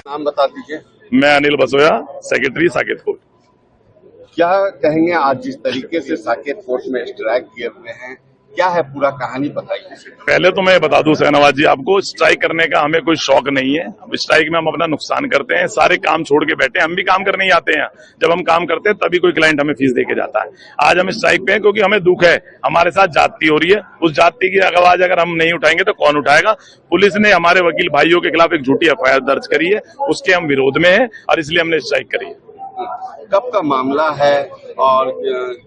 नाम बता दीजिए। मैं अनिल बसोया, सेक्रेटरी साकेत फोर्ट। क्या कहेंगे आज जिस तरीके से साकेत फोर्ट में स्ट्राइक किए हुए हैं, क्या है पूरा कहानी बताइए। पहले तो मैं बता दूं शहनवाज जी, आपको स्ट्राइक करने का हमें कोई शौक नहीं है। अब स्ट्राइक में हम अपना नुकसान करते हैं, सारे काम छोड़ के बैठे हैं। हम भी काम करने ही आते हैं। जब हम काम करते हैं तभी कोई क्लाइंट हमें फीस देके जाता है। आज हम स्ट्राइक पे हैं क्योंकि हमें दुख है, हमारे साथ जाति हो रही है। उस जाति की आवाज अगर हम नहीं उठाएंगे तो कौन उठाएगा। पुलिस ने हमारे वकील भाइयों के खिलाफ एक झूठी एफआईआर दर्ज करी है, उसके हम विरोध में हैं और इसलिए हमने स्ट्राइक करी है। कब का मामला है? और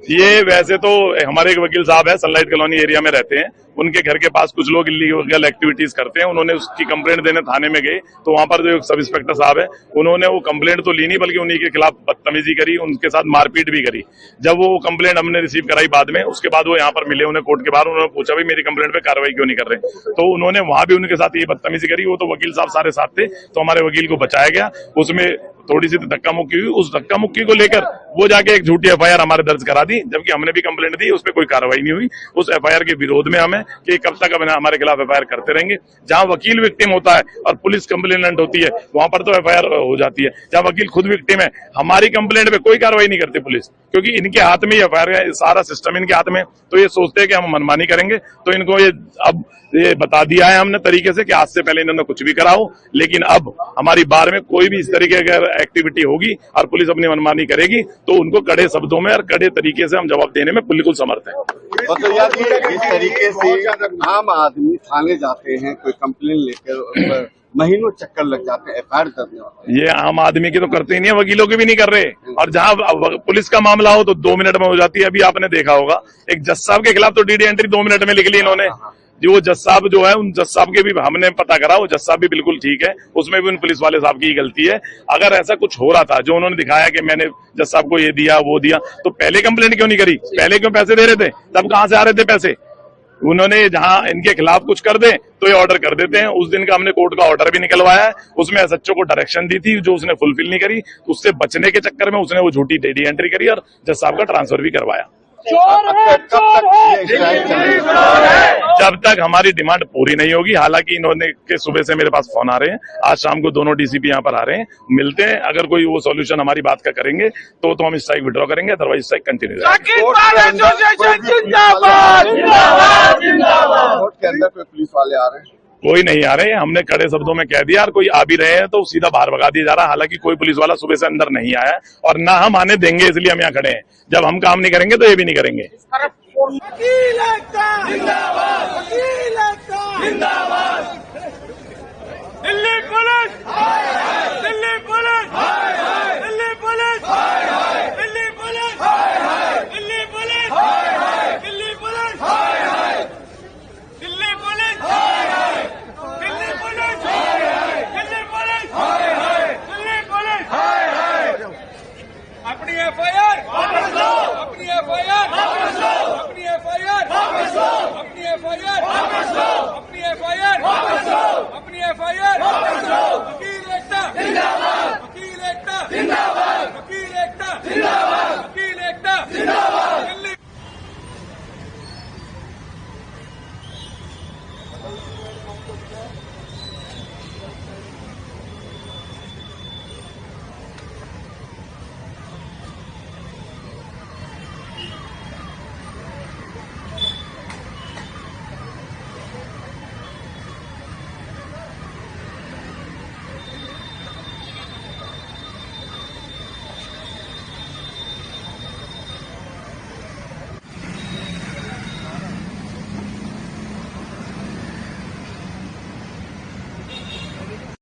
ये वैसे तो हमारे एक वकील साहब है, सनलाइट कॉलोनी एरिया में रहते हैं। उनके घर के पास कुछ लोग इलीगल एक्टिविटीज करते हैं। उन्होंने उसकी कंप्लेंट देने थाने में गए तो वहां पर जो सब इंस्पेक्टर साहब है उन्होंने वो कंप्लेंट तो ली नहीं, बल्कि उन्हीं के खिलाफ बदतमीजी करी, उनके साथ मारपीट भी करी। जब वो कंप्लेंट हमने रिसीव कराई बाद में, उसके बाद वो यहाँ पर मिले उन्हें कोर्ट के बाहर। उन्होंने पूछा भी मेरी कंप्लेंट पे कार्रवाई क्यों नहीं कर रहे, तो उन्होंने वहां भी उनके साथ ये बदतमीजी करी। वो तो वकील साहब सारे साथ थे, तो हमारे वकील को बचाया गया। उसमें थोड़ी सी धक्का मुक्की हुई, उस धक्का मुक्की को लेकर वो जाके एक झूठी एफआईआर हमारे दर्ज करा दी, जबकि हमने भी कंप्लेंट दी, उस पर कोई कार्रवाई नहीं हुई। उस एफआईआर के विरोध में हमें कि कब तक हमारे खिलाफ एफआईआर करते रहेंगे। जहां वकील विक्टिम होता है और पुलिस कंप्लेनेंट होती है वहां पर तो एफआईआर हो जाती है। जहां वकील खुद विक्टिम है, हमारी कंप्लेंट पे कोई कार्रवाई नहीं करती पुलिस, क्योंकि इनके हाथ में एफआईआर है, सारा सिस्टम इनके हाथ में। तो ये सोचते हैं कि हम मनमानी करेंगे, तो इनको ये अब ये बता दिया है हमने तरीके से कि आज से पहले इन्होंने कुछ भी करा हो, लेकिन अब हमारी बार में कोई भी इस तरीके की अगर एक्टिविटी होगी और पुलिस अपनी मनमानी करेगी तो उनको कड़े शब्दों में और कड़े तरीके से हम जवाब देने में बिल्कुल समर्थ हैं। तो यार जिस तरीके से आम आदमी थाने जाते हैं कोई कंप्लेन लेकर, महीनों चक्कर लग जाते हैं एफआईआर करने वाले। ये आम आदमी की तो करते ही नहीं है, वकीलों की भी नहीं कर रहे। और जहां पुलिस का मामला हो तो 2 मिनट में हो जाती है। अभी आपने देखा होगा एक जज साहब के खिलाफ तो डीडी एंट्री 2 मिनट में लिख ली इन्होंने। जो जज साहब जो है, उन जज साहब के भी हमने पता करा, वो जज साहब भी बिल्कुल ठीक है, उसमें भी उन पुलिस वाले साहब की गलती है। अगर ऐसा कुछ हो रहा था जो उन्होंने दिखाया कि मैंने जज साहब को ये दिया वो दिया, तो पहले कंप्लेंट क्यों नहीं करी? पहले क्यों पैसे दे रहे थे? तब कहां से आ रहे थे पैसे? उन्होंने जहां इनके खिलाफ कुछ कर दे तो ये ऑर्डर कर देते हैं। उस दिन का हमने कोर्ट का ऑर्डर भी निकलवाया है, उसमें एसएचओ को डायरेक्शन दी थी जो उसने फुलफिल नहीं करी। उससे बचने के चक्कर में उसने वो झूठी डीडी एंट्री करी और जज साहब का ट्रांसफर भी करवाया। जब तक हमारी डिमांड पूरी नहीं होगी, हालांकि इन्होंने के सुबह से मेरे पास फोन आ रहे हैं, आज शाम को दोनों डीसीपी यहाँ पर आ रहे हैं, मिलते हैं। अगर कोई वो सॉल्यूशन हमारी बात का करेंगे तो हम स्ट्राइक विड्रॉ करेंगे, अदरवाइज स्ट्राइक कंटिन्यू रहेगा। कोर्ट के अंदर पे पुलिस वाले आ रहे हैं? कोई नहीं आ रहे हैं, हमने कड़े शब्दों में कह दिया। और कोई आ भी रहे हैं तो सीधा बाहर भगा दिया जा रहा है। हालांकि कोई पुलिस वाला सुबह से अंदर नहीं आया और ना हम आने देंगे, इसलिए हम यहाँ खड़े हैं। जब हम काम नहीं करेंगे तो ये भी नहीं करेंगे। दिल्ली पुलिस